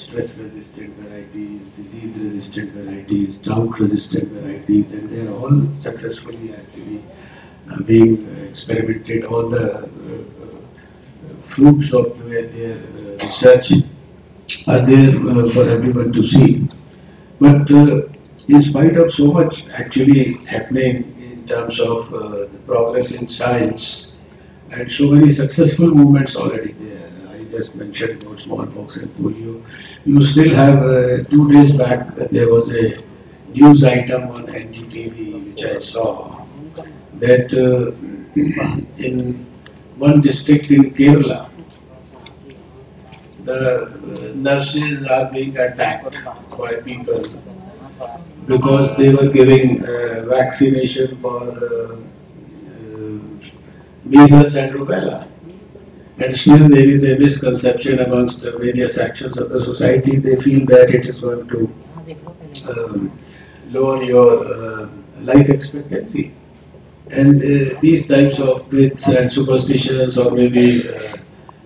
stress-resistant varieties, disease-resistant varieties, drought-resistant varieties, and they are all successfully actually being experimented. All the fruits of their research are there for everyone to see. But in spite of so much actually happening in terms of the progress in science and so many successful movements already there, I just mentioned about smallpox and polio. You still have 2 days back there was a news item on NDTV which I saw that in one district in Kerala, the nurses are being attacked by people because they were giving vaccination for measles and rubella. And still there is a misconception amongst various sections of the society. They feel that it is going to lower your life expectancy. And these types of myths and superstitions or maybe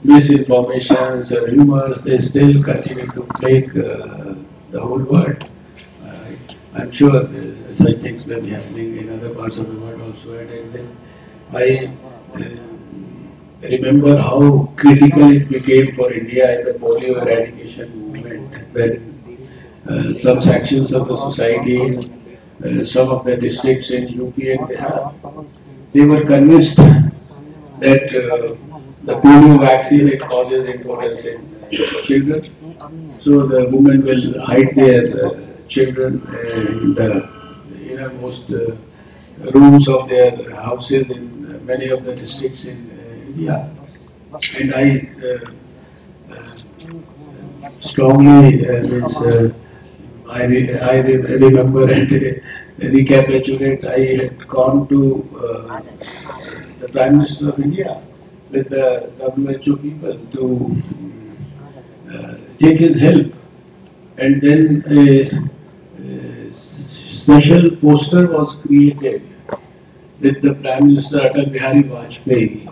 misinformations or rumors, they still continue to plague the whole world. I'm sure such things may be happening in other parts of the world also. And then I remember how critical it became for India in the polio eradication movement when some sections of the society, some of the districts in UP and Bihar, they were convinced that the polio vaccine, it causes impotence in children. So the women will hide their children in the innermost rooms of their houses in many of the districts in India. And I strongly remember and recapitulate, I had gone to the Prime Minister of India with the WHO people to take his help. And then a special poster was created with the Prime Minister Atal Bihari Vajpayee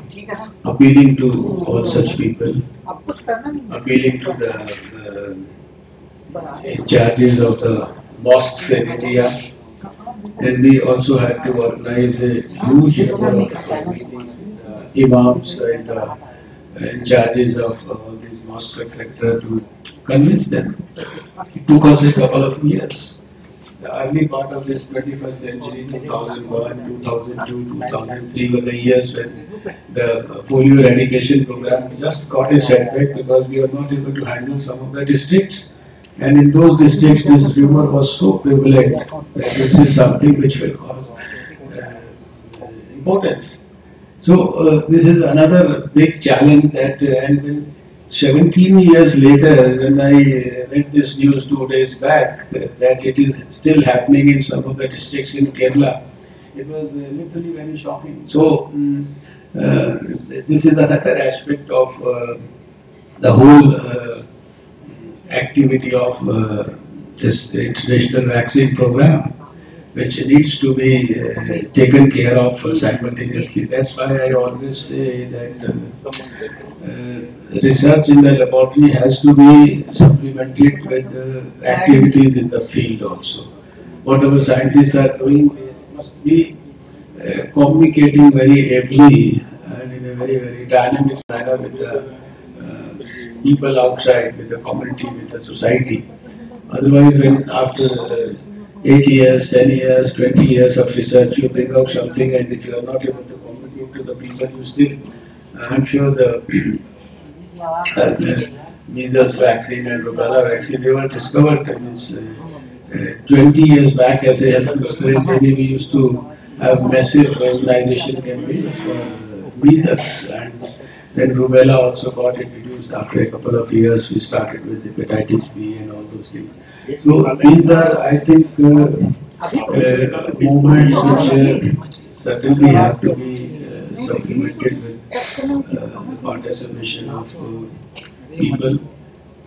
appealing to all such people, appealing to the in charges of the mosques in India. And we also had to organize a huge number of meetings with the imams and the in charges of all these mosques, etc., to convince them. It took us a couple of years. The early part of this 21st century, 2001, 2002, 2003 were the years when the polio eradication program just got a setback because we were not able to handle some of the districts. And in those districts, this rumor was so prevalent that this is something which will cause impotence. So this is another big challenge that, and then 17 years later, when I read this news 2 days back, that it is still happening in some of the districts in Kerala, it was literally very shocking. So this is another aspect of the whole activity of this international vaccine program, which needs to be taken care of simultaneously. That's why I always say that research in the laboratory has to be supplemented with activities in the field also. What our scientists are doing, they must be communicating very ably and in a very dynamic manner with the people outside, with the community, with the society. Otherwise, when after 8 years, 10 years, 20 years of research, you bring out something, and if you are not able to communicate to the people, you still, I'm sure the measles vaccine and rubella vaccine, they were discovered 20 years back as a health minister. Maybe we used to have massive immunization campaigns for measles, and then rubella also got introduced after a couple of years. We started with hepatitis B and all those things. So these are, I think, movements which certainly have to be supplemented with participation of people.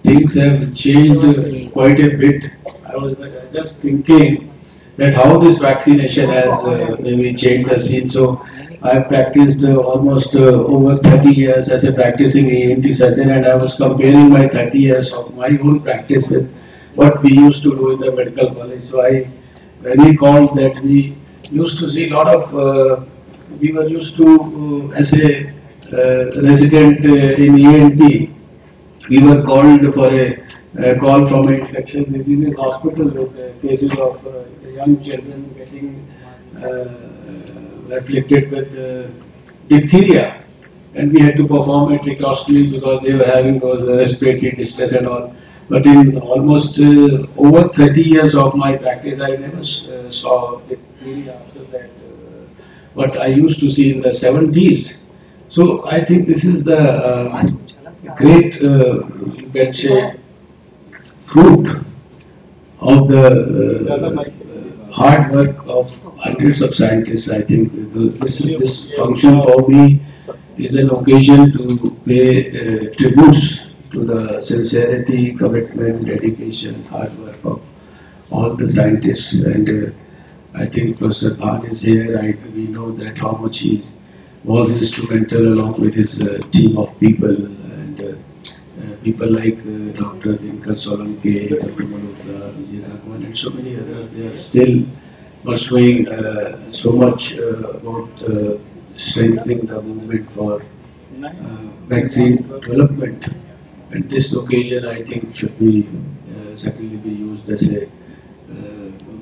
Things have changed quite a bit. I was just thinking that how this vaccination has maybe changed the scene. So I have practiced almost over 30 years as a practicing ENT surgeon, and I was comparing my 30 years of my own practice with what we used to do in the medical college. So I recall that we used to see a lot of, we were used to, as a resident in ENT, we were called for a call from an infection disease hospital with cases of young children getting afflicted with diphtheria, and we had to perform a tracheostomy because they were having those respiratory distress and all. But in almost over 30 years of my practice, I never saw diphtheria after that. What I used to see in the 70s. So I think this is the great, you can say, fruit of the hard work of hundreds of scientists. I think this function for me is an occasion to pay tributes to the sincerity, commitment, dedication, hard work of all the scientists. And I think Professor Bhan is here. We know that how much he was instrumental along with his team of people, and people like Dr. Dinkar Solanke, Dr. Malhotra, Vijay Raghavan, and so many others. They are still pursuing so much about strengthening the movement for vaccine development. And this occasion, I think, should be certainly be used as a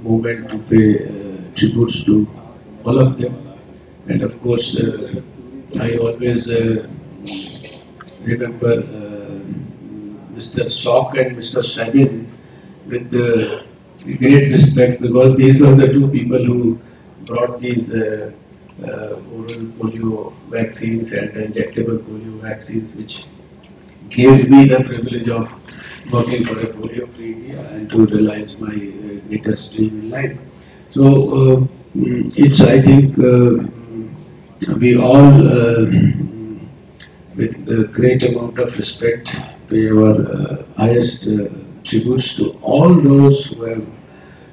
moment to pay tributes to all of them. And of course, I always remember Mr. Sock and Mr. Sabin with great respect, because these are the two people who brought these oral polio vaccines and injectable polio vaccines, which gave me the privilege of working for a polio-free India and to realize my greatest dream in life. So it's, I think, we all, with a great amount of respect, pay our highest tributes to all those who have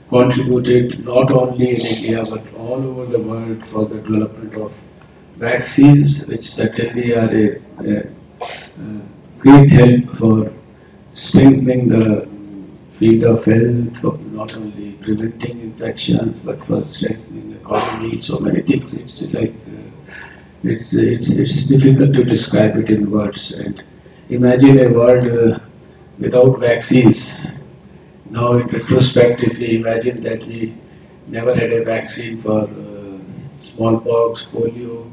contributed not only in India but all over the world for the development of vaccines, which certainly are a great help for strengthening the field of health, for not only preventing infections but for strengthening the economy. So many things. It's like it's difficult to describe it in words. And imagine a world without vaccines. Now, in retrospect, if we imagine that we never had a vaccine for smallpox, polio,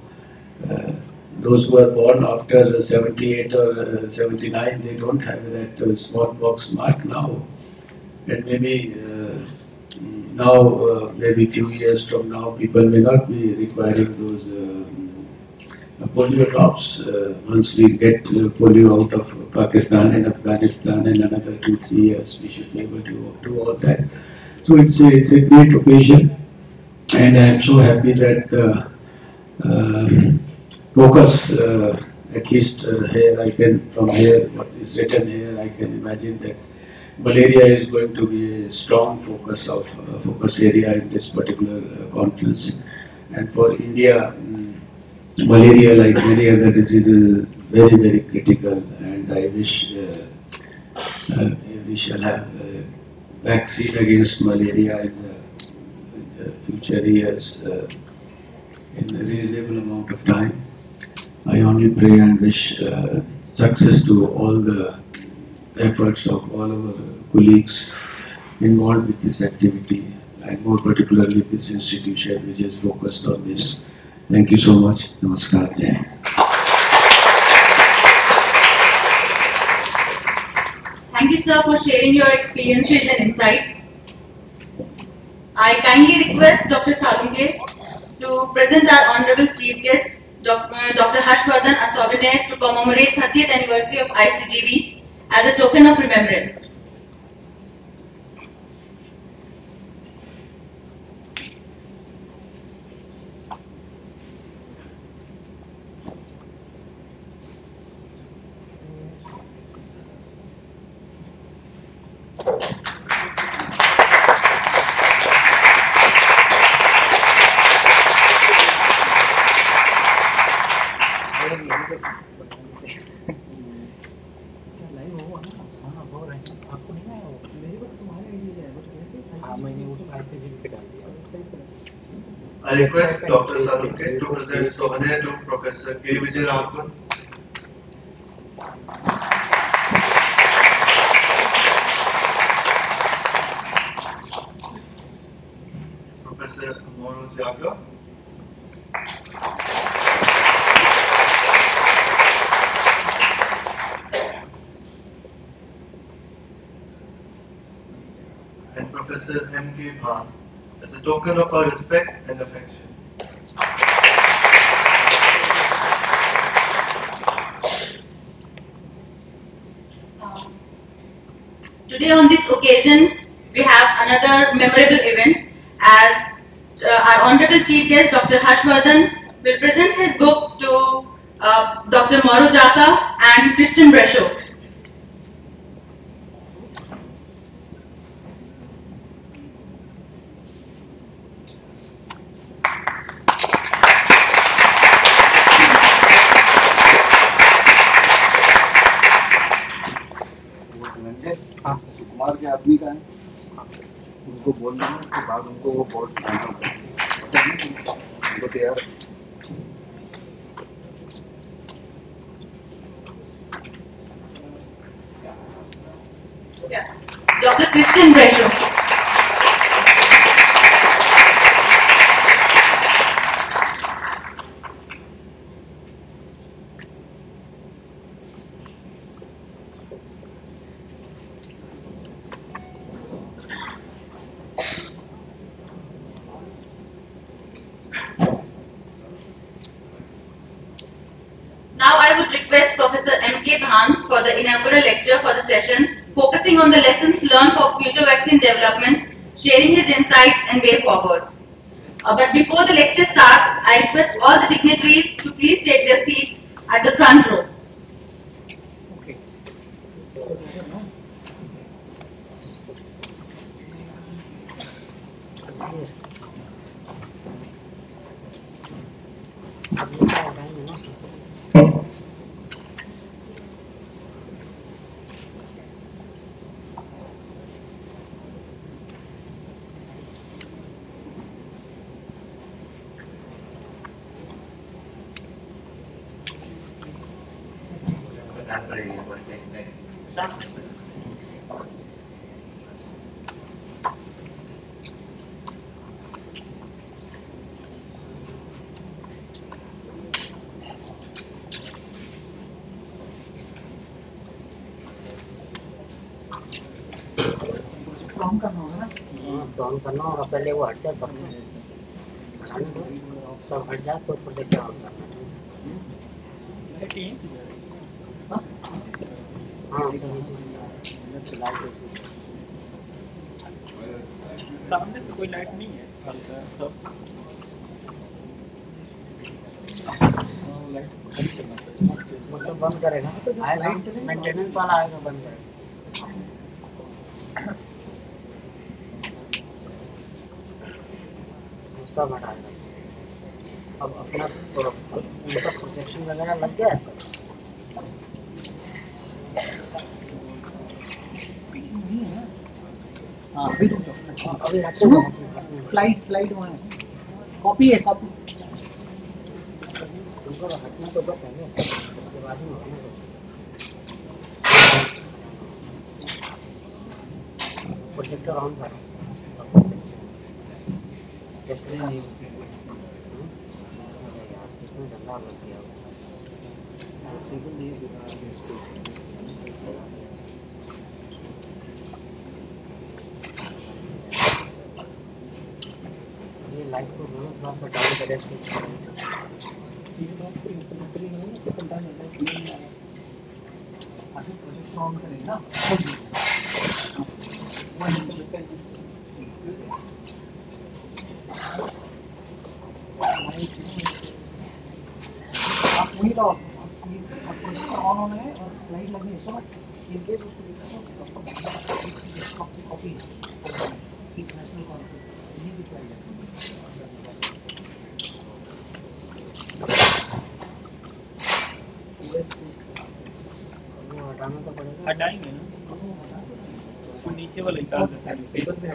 those who are born after 78 or 79, they don't have that smallpox mark now. And maybe now, maybe few years from now, people may not be requiring those polio drops. Once we get polio out of Pakistan and Afghanistan in another 2-3 years, we should be able to do all that. So it's a great occasion, and I am so happy that focus, at least here I can, from here, what is written here, I can imagine that malaria is going to be a strong focus area in this particular conference. And for India, malaria, like many other diseases, is very, very critical, and I wish we shall have a vaccine against malaria in the future years in a reasonable amount of time. I only pray and wish success to all the efforts of all our colleagues involved with this activity, and more particularly this institution which is focused on this. Thank you so much. Namaskar. Jai. Thank you, sir, for sharing your experiences and insight. I kindly request Dr. Salunke to present our honorable chief guest, Dr. Harshvardhan, a souvenir to commemorate 30th anniversary of ICGB as a token of remembrance. I request Dr. Salunke to present Sohane to Professor K. Vijay Raghun. Professor Monu Jaga. And Professor M.K. Bhan, as a token of our respect and affection. Today on this occasion, we have another memorable event as our Honorable Chief Guest Dr. Harshvardhan will present his book to Dr. Mauro Jaka and Christian Brescio. Kumar के आदमी का है, उनको बोल देना, उसके बाद उनको वो बहुत डालना पड़ता है, उनको तैयार। Dr. Christian Brescio. Now I would request Professor M.K. Bhan for the inaugural lecture for the session, focusing on the lessons learned for future vaccine development, sharing his insights and way forward. But before the lecture starts, I request all the dignitaries to please take their seats at the front row. Okay. On करना होगा ना? On करना होगा, पहले वो हट जाए तब सब हट जाए तो प्रोजेक्ट ऑन करना है। हाँ, सामने से कोई लाइट नहीं है, वो सब बंद करेगा, मेंटेनेंस वाला आएगा बंद करेगा। सब हटाएगा। अब अपना उनका प्रोजेक्शन वगैरह लग गया है। हाँ, अभी रुक जाओ, अभी सुनो, स्लाइड वहाँ है, कॉपी है, कॉपी। उनको हटने तो दो पहले, उसके बाद ही होने दो। प्रोजेक्टर ऑन करो। नहीं कितने गंदा लग गया ये लाइट को थोड़ा सा डाउन करें प्रोजेक्ट ऑन करें ना आप वही रहो, प्रोजेक्टर ऑन होना है और स्लाइड लगनी है। सुनो, इनके उसको कॉपी इंटरनेशनल कॉन्फ्रेंस ये भी स्लाइड है। वो हटाना तो पड़ेगा, हटाएंगे ना, वो नीचे वाला निकाल देते हैं।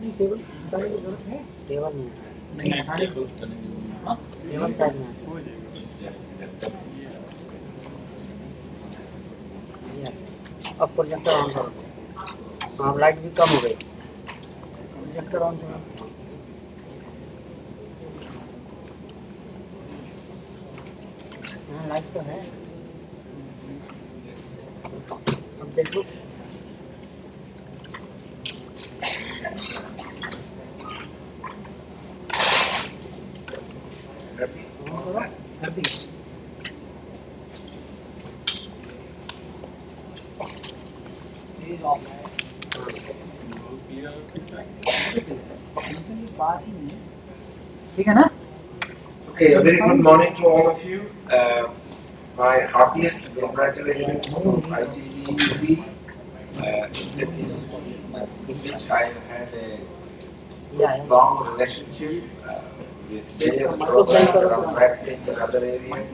नहीं टेबल उतारने की जरूरत है? टेबल नहीं है। नहीं हटाने की जरूरत नहीं है। टेबल साइड में है। अब प्रोजेक्टर ऑन करो। हाँ लाइट भी कम हो गई। प्रोजेक्टर ऑन करो। हाँ लाइट तो है। अब देख लो। कर दी। स्टेज ऑफ है। ठीक है ना? Okay, a very good morning to all of you. My happiest congratulations to ICTUB, which I have had a long relationship with their programs around vaccines and other areas.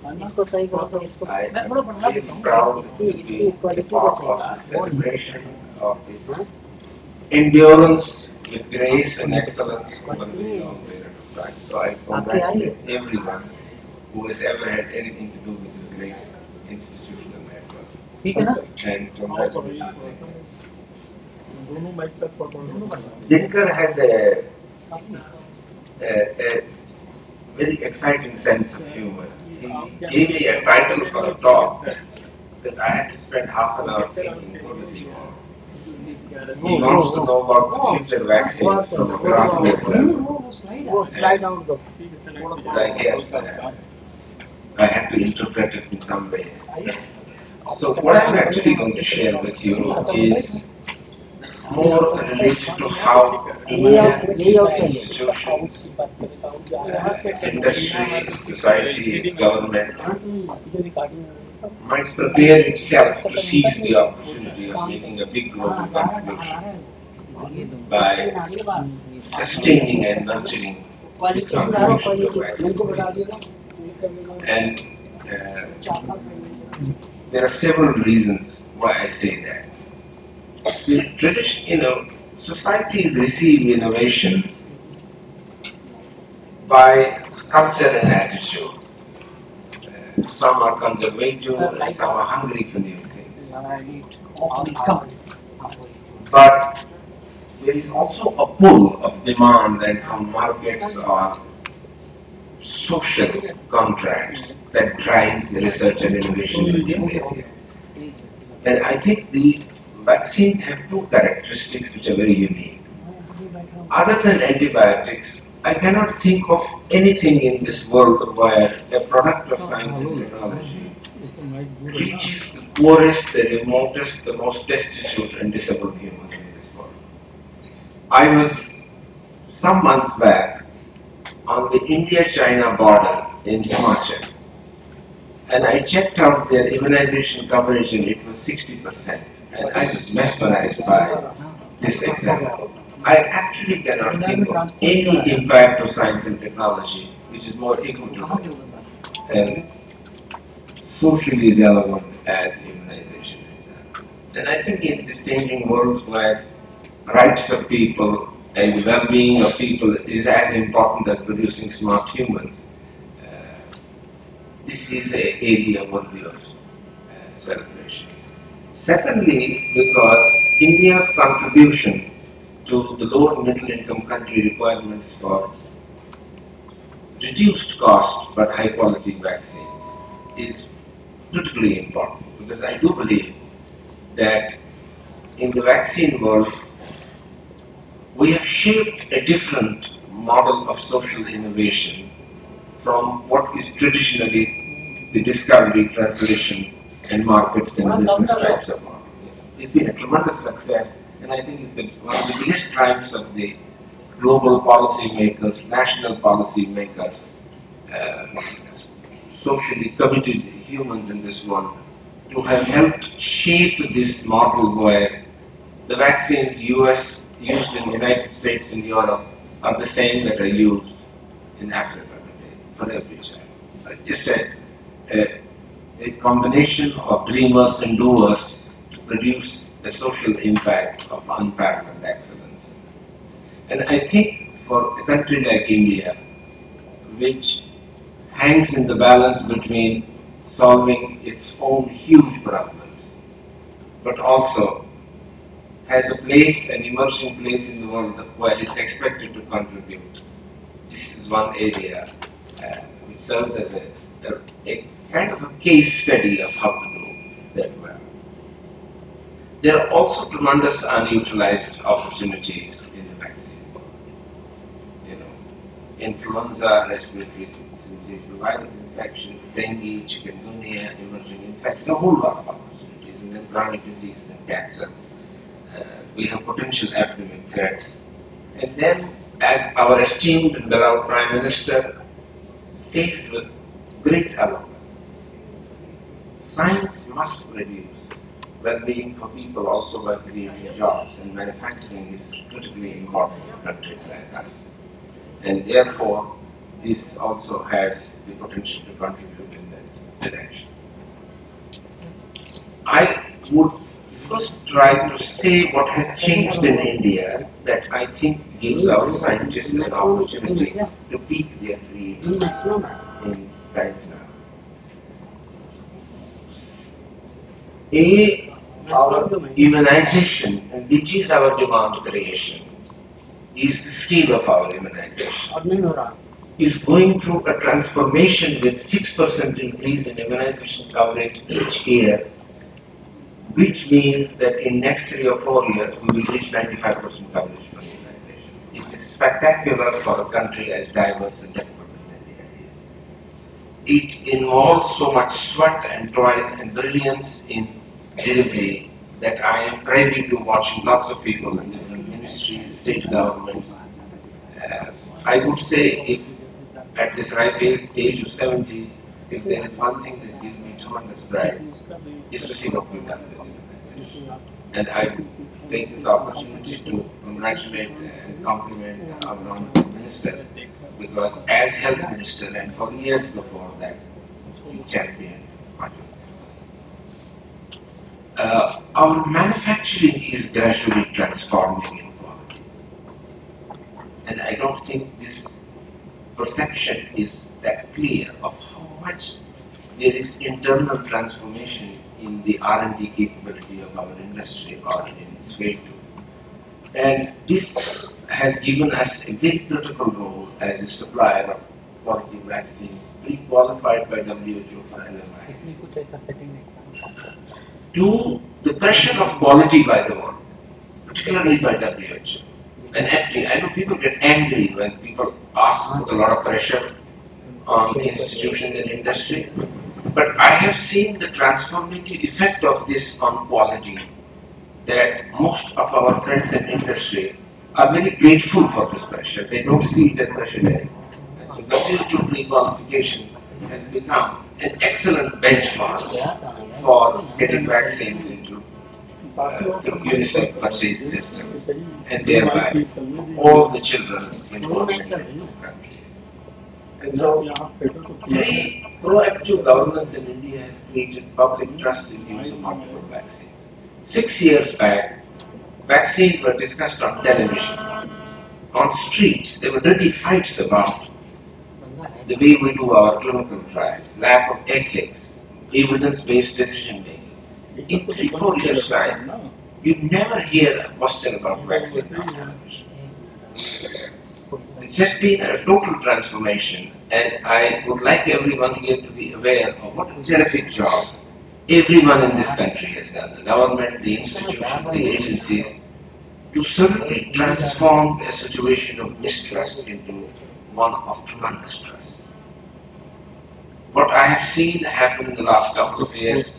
इसको सही करो तो इसको I मैं am थोड़ा बढ़ा very देता हूँ। proud to इसकी be क्वालिटी को part सही of the celebration of this हाँ? endurance with grace and excellence over the long period of time. So I congratulate everyone who has ever had anything to do with this great institutional network. ठीक है ना? And congratulations. दोनों mic तक पकड़ो। Dinkar has a very exciting sense of humor. He gave me a title for a talk that I had to spend half an hour thinking what does he want. He wants to know about the future vaccine from a grassroots level. वो slide out दो। I guess I have to interpret it in some way. So what I'm actually going to share with you is more related to how Indian institutions, its industry, its society, its government might prepare itself to seize the opportunity of making a big global contribution by sustaining and nurturing its contribution to vaccines. And there are several reasons why I say that. The tradition, societies receive innovation by culture and attitude. Some are conservative and some are hungry for new things. But there is also a pull of demand and from markets or social contracts that drives research and innovation in these areas. And I think the vaccines have two characteristics which are very unique. Other than antibiotics, I cannot think of anything in this world where a product of science and technology reaches the poorest, the remotest, the most destitute and disabled humans in this world. I was some months back on the India-China border in Himachal, and I checked out their immunization coverage and it was 60%. And I was mesmerized by this example. I actually cannot think of any impact of science and technology which is more equitable and socially relevant as immunization. And I think in this changing world where rights of people and the well-being of people is as important as producing smart humans, this is an area worthy of celebration. Secondly, because India's contribution to the low and middle income country requirements for reduced cost but high quality vaccines is critically important, because I do believe that in the vaccine world we have shaped a different model of social innovation from what is traditionally the discovery, translation and markets and business types of model. It's been a tremendous success, and I think it's one of the biggest triumphs of the global policy makers, national policy makers, socially committed humans in this world, to have helped shape this model where the vaccines used in the United States and Europe are the same that are used in Africa today for every child. Just a combination of dreamers and doers to produce the social impact of unparalleled excellence. And I think for a country like India, which hangs in the balance between solving its own huge problems, but also has a place, an emerging place in the world where it's expected to contribute. This is one area which serves as a kind of a case study of how to do that well. There are also tremendous unutilized opportunities in the vaccine. You know, influenza, respiratory syncytial virus infection, dengue, chikungunya, emerging infections, a whole lot of opportunities, and then chronic disease and cancer. We have potential epidemic threats. And then, as our esteemed and beloved Prime Minister says with great eloquence, science must produce well-being for people also by creating jobs, and manufacturing is critically important for countries like us. And therefore, this also has the potential to contribute in that direction. I would first try to say what has changed in India that I think gives our scientists an opportunity to peak their creativity in science now. Our immunization, which is our demand creation, is the scale of our immunization, is going through a transformation with 6% increase in immunization coverage each year, which means that in next 3 or 4 years we will reach 95% coverage for immunization. It is spectacular for a country as diverse and difficult as India is. It involves so much sweat and toil and brilliance in delivery that I am privy to watching lots of people in different ministries, state governments. I would say if at this ripe age of 70, if there is one thing that gives me tremendous pride, is to see what we've done with it. And I take this opportunity to congratulate and compliment our Honorable Minister, because as Health Minister and for years before that, he championed much of it. Our manufacturing is gradually transforming in quality. And I don't think this perception is that clear of how much there is internal transformation in the R&D capability of our industry or in its way to. And this has given us a very critical role as a supplier of quality vaccines, pre-qualified by WHO for LMIs. To the pressure of quality by the world, particularly by WHO and FDA. I know people get angry when people ask for a lot of pressure on institutions and industry, but I have seen the transformative effect of this on quality, that most of our friends in industry are very grateful for this pressure. They don't see it as pressure anymore. And so WHO pre-qualification has become an excellent benchmark for getting vaccines into the UNICEF purchase system, and thereby all the children involved in the country. And so, very proactive governance in India has created public trust in the use of multiple vaccines. 6 years back, vaccines were discussed on television, on streets. There were dirty fights about the way we do our clinical trials, lack of ethics, evidence-based decision making. In 3-4 years' time, you never hear a question about vaccine on television. It's just been a total transformation, and I would like everyone here to be aware of what a terrific job everyone in this country has done, the government, the institutions, the agencies, to suddenly transform a situation of mistrust into one of tremendous trust. What I have seen happen in the last couple of years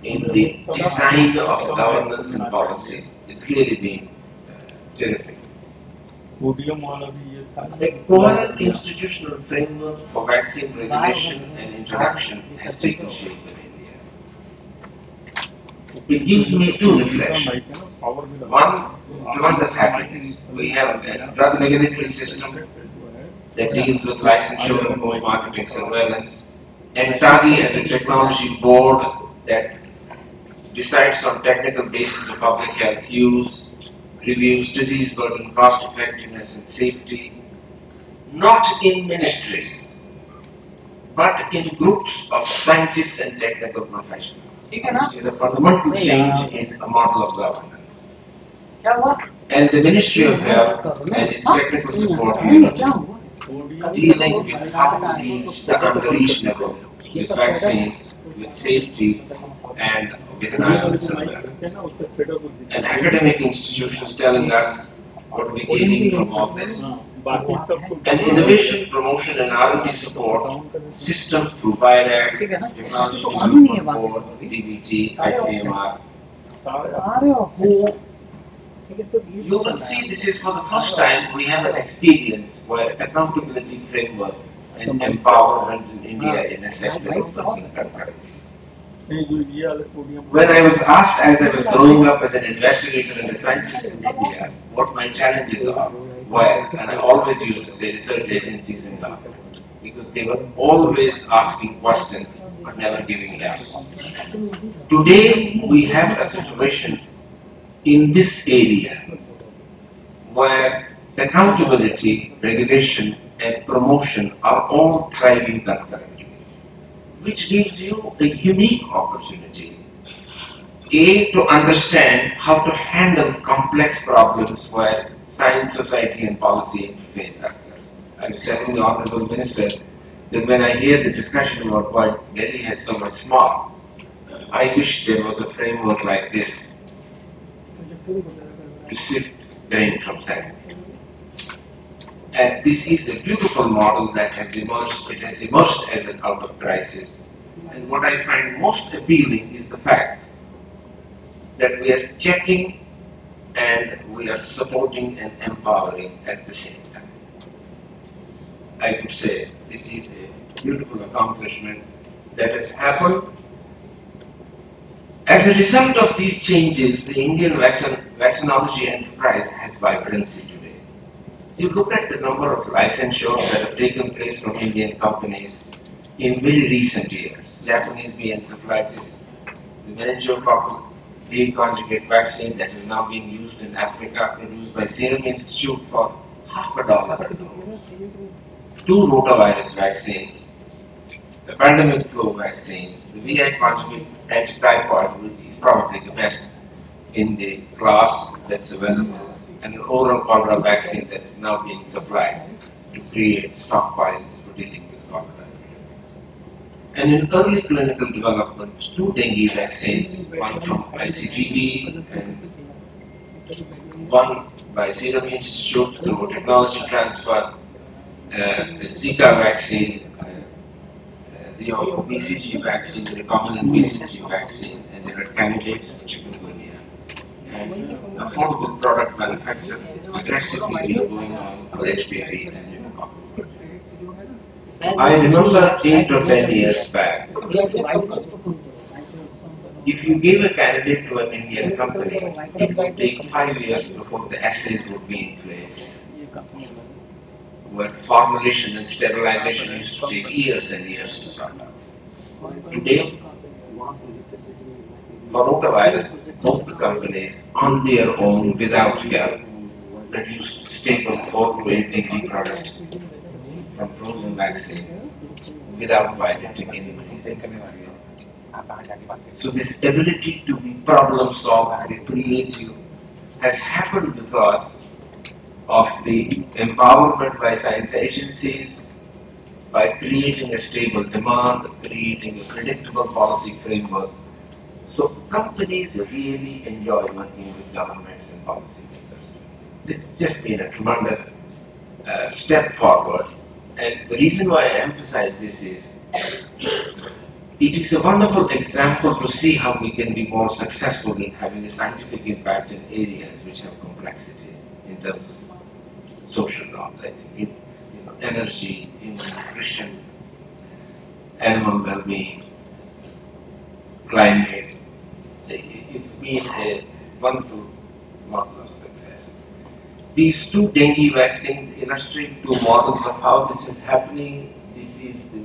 in the design of governance and policy is really been terrific. A coherent institutional framework for vaccine regulation and introduction has taken shape in India. It gives me two reflections. One, tremendous happiness. We have a drug regulatory system that deals with licensure and post-marketing surveillance, and TAGI as a technology board that decides on technical basis of public health use, reviews disease burden, cost effectiveness and safety, not in ministries, but in groups of scientists and technical professionals. Which is a fundamental change in a model of governance. And the Ministry of Health and its technical support unit dealing with how to reach the unreachable with vaccines, with safety, and with an eye on surveillance. And academic institutions telling us what we're gaining from all this. And innovation, promotion, and R&D support systems through BIRAC, Technology Development Board, DBT, ICMR, who you will see this is for the first time we have an experience where accountability framework and empowerment in India in a sector of something concurrent. When I was asked as I was growing up as an investigator and a scientist in India, what my challenges are, where, and I always used to say research agencies in government, because they were always asking questions but never giving answers. Today we have a situation in this area where accountability, regulation and promotion are all thriving concurrently, which gives you a unique opportunity, A, to understand how to handle complex problems where science, society and policy interface. I was telling the Honorable Minister that when I hear the discussion about why Delhi has so much smog, I wish there was a framework like this to sift grain from sand. And this is a beautiful model that has emerged. It has emerged as an out of crisis. And what I find most appealing is the fact that we are checking and we are supporting and empowering at the same time. I would say this is a beautiful accomplishment that has happened. As a result of these changes, the Indian vaccinology enterprise has vibrancy today. You look at the number of licensures that have taken place from Indian companies in very recent years. Japanese encephalitis, the meningococcal A conjugate vaccine that is now being used in Africa, produced by Serum Institute for $50 a dose. 2 rotavirus vaccines, the pandemic flu vaccines, the VI conjugate anti-typhoid, which is probably the best in the class that's available, and an oral cholera vaccine that's now being supplied to create stockpiles for dealing with cholera. And in early clinical development, 2 dengue vaccines, one from ICGD and one by Serum Institute through technology transfer, the Zika vaccine, the BCG vaccine, the recombinant BCG vaccine, and there are candidates for chikungunya. And affordable product manufacture is aggressively going on for HPV and pneumococcal. I remember 8 or 10 years back, if you gave a candidate to an Indian company, it would take 5 years before the assays would be in place, where formulation and sterilization used to take years and years to sort out. Today, for rotavirus, both the companies on their own without help produced stable 4 to 8 dengue products from frozen vaccine without violating any freezing. So this ability to be problem solved, be creative, has happened because of the empowerment by science agencies, by creating a stable demand, creating a predictable policy framework. So companies really enjoy working with governments and policymakers. It's just been a tremendous step forward. And the reason why I emphasize this is, it is a wonderful example to see how we can be more successful in having a scientific impact in areas which have complexity in terms of social norms, I think, energy, nutrition, animal well-being, climate. It's been a wonderful model of success. These 2 dengue vaccines illustrate 2 models of how this is happening. This is the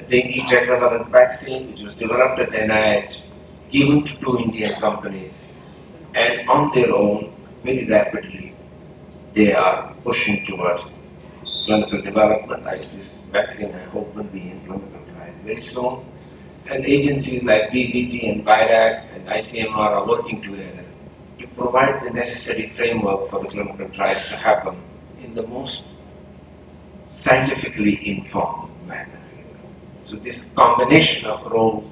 dengue tetravalent vaccine, which was developed at NIH given to two Indian companies, and on their own, very rapidly, they are pushing towards clinical development. Like this vaccine, I hope will be in clinical trials very soon. And agencies like BBT and BIRAC and ICMR are working together to provide the necessary framework for the clinical trials to happen in the most scientifically informed manner. So this combination of roles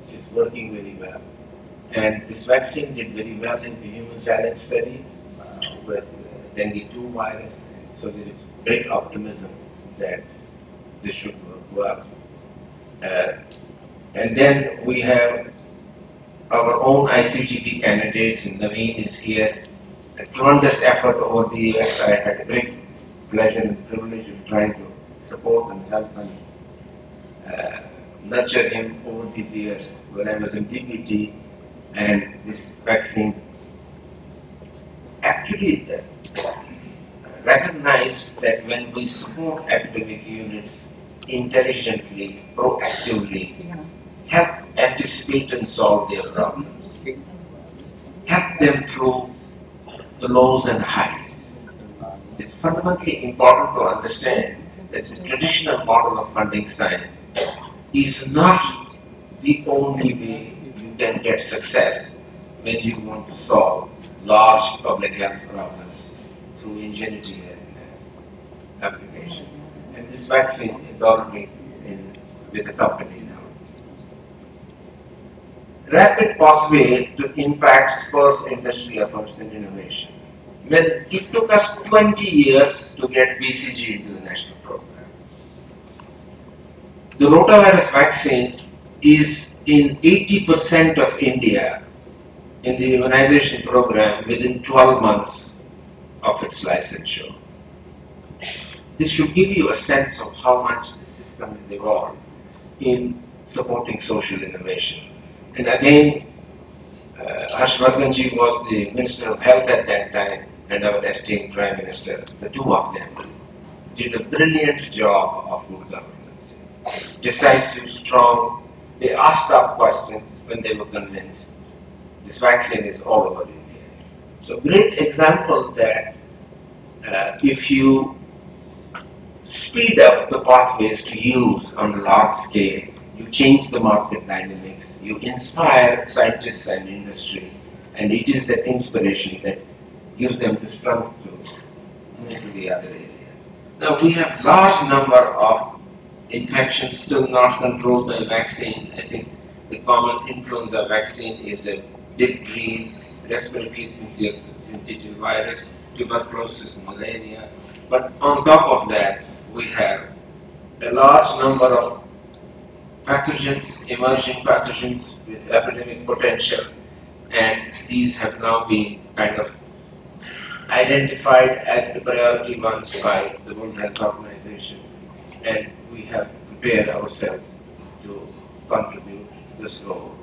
is working very well. And this vaccine did very well in the human challenge studies with dengue 2 virus. So there is great optimism that this should work well. And then we have our own ICGP candidate, Naveen is here. A tremendous effort over the years. I had a great pleasure and privilege of trying to support and help and nurture him over these years when I was in DPT, and this vaccine actually recognized that when we support academic units intelligently, proactively, help anticipate and solve their problems, help them through the lows and highs. It's fundamentally important to understand that the traditional model of funding science is not the only way you can get success when you want to solve large public health problems through ingenuity and application. And this vaccine is already with the company now. Rapid pathway to impact spurs industry efforts and innovation. When it took us 20 years to get BCG into the national program. The rotavirus vaccine is in 80% of India in the immunization program within 12 months of its licensure. This should give you a sense of how much the system has evolved in supporting social innovation. And again, Harshvardhanji was the Minister of Health at that time and our esteemed Prime Minister. The two of them did a brilliant job of good governance. Decisive, strong, they asked tough questions when they were convinced this vaccine is all over India. So great example that if you speed up the pathways to use on a large scale, you change the market dynamics, you inspire scientists and industry, and it is that inspiration that gives them the strength to move to the other area. Now we have large number of infections still not controlled by vaccine. I think the common influenza vaccine is a big green respiratory sensitive virus, tuberculosis, malaria. But on top of that, we have a large number of pathogens, emerging pathogens with epidemic potential, and these have now been kind of identified as the priority ones by the World Health Organization, and we have prepared ourselves to contribute to this role.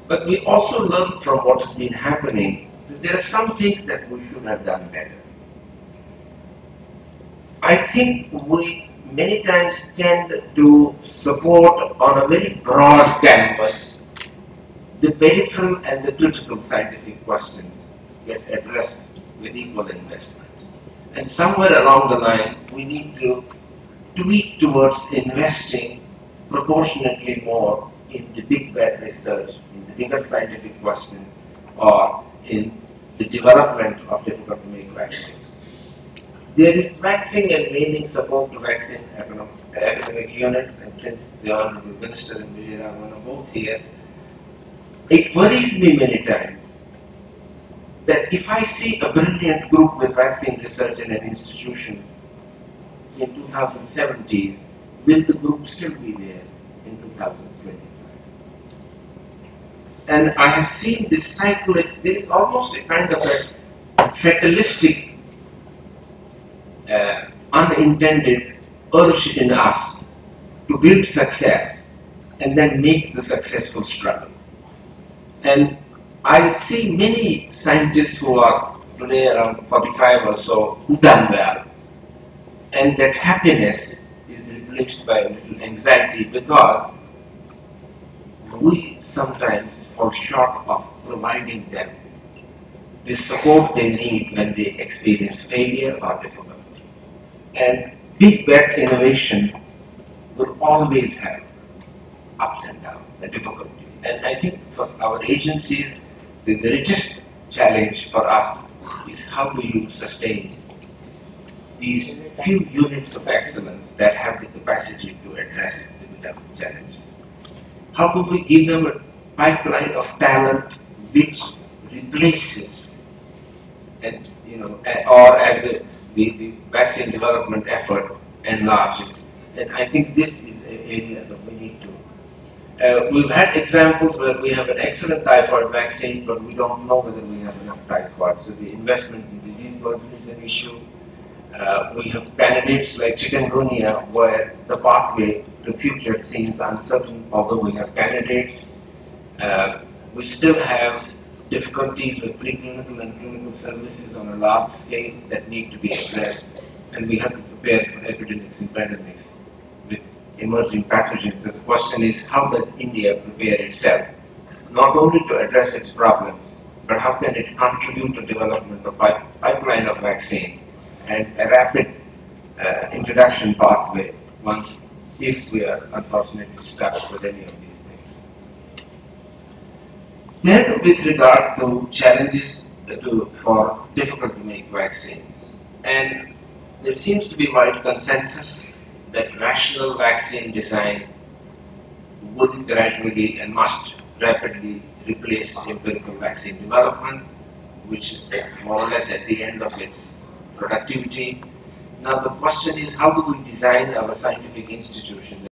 But we also learn from what has been happening that there are some things that we should have done better. I think we many times tend to support on a very broad canvas the peripheral and the critical scientific questions get addressed with equal investments. And somewhere along the line, we need to tweak towards investing proportionately more in the big bad research, in the bigger scientific questions, or in the development of difficult to make vaccines. There is vaccine and training support to vaccine academic units, and since the Honorable Minister and Vijayaraman are both here, it worries me many times that if I see a brilliant group with vaccine research in an institution in 2070s, will the group still be there in 2025? And I have seen this cycle, there is almost a kind of a fatalistic unintended urge in us to build success and then make the successful struggle. And I see many scientists who are today around 45 or so who done well, and that happiness is replaced by a little anxiety because we sometimes fall short of providing them the support they need when they experience failure or difficulty. And big bet innovation will always have ups and downs, the difficulty. And I think for our agencies, the greatest challenge for us is how do you sustain these few units of excellence that have the capacity to address the challenge. How do we give them a pipeline of talent which replaces and or as the vaccine development effort enlarges? And I think this is an area that we need to. We've had examples where we have an excellent typhoid vaccine, but we don't know whether we have enough typhoid. So the investment in disease burden is an issue. We have candidates like chikungunya, where the pathway to future seems uncertain, although we have candidates. We still have difficulties with preclinical and clinical services on a large scale that need to be addressed, and we have to prepare for epidemics and pandemics with emerging pathogens. So the question is, how does India prepare itself, not only to address its problems, but how can it contribute to development of pipeline of vaccines and a rapid introduction pathway once, if we are unfortunately stuck with any of these things. Then, with regard to challenges for difficult to make vaccines, and there seems to be wide consensus that rational vaccine design would gradually and must rapidly replace empirical vaccine development, which is more or less at the end of its productivity. Now the question is, how do we design our scientific institutions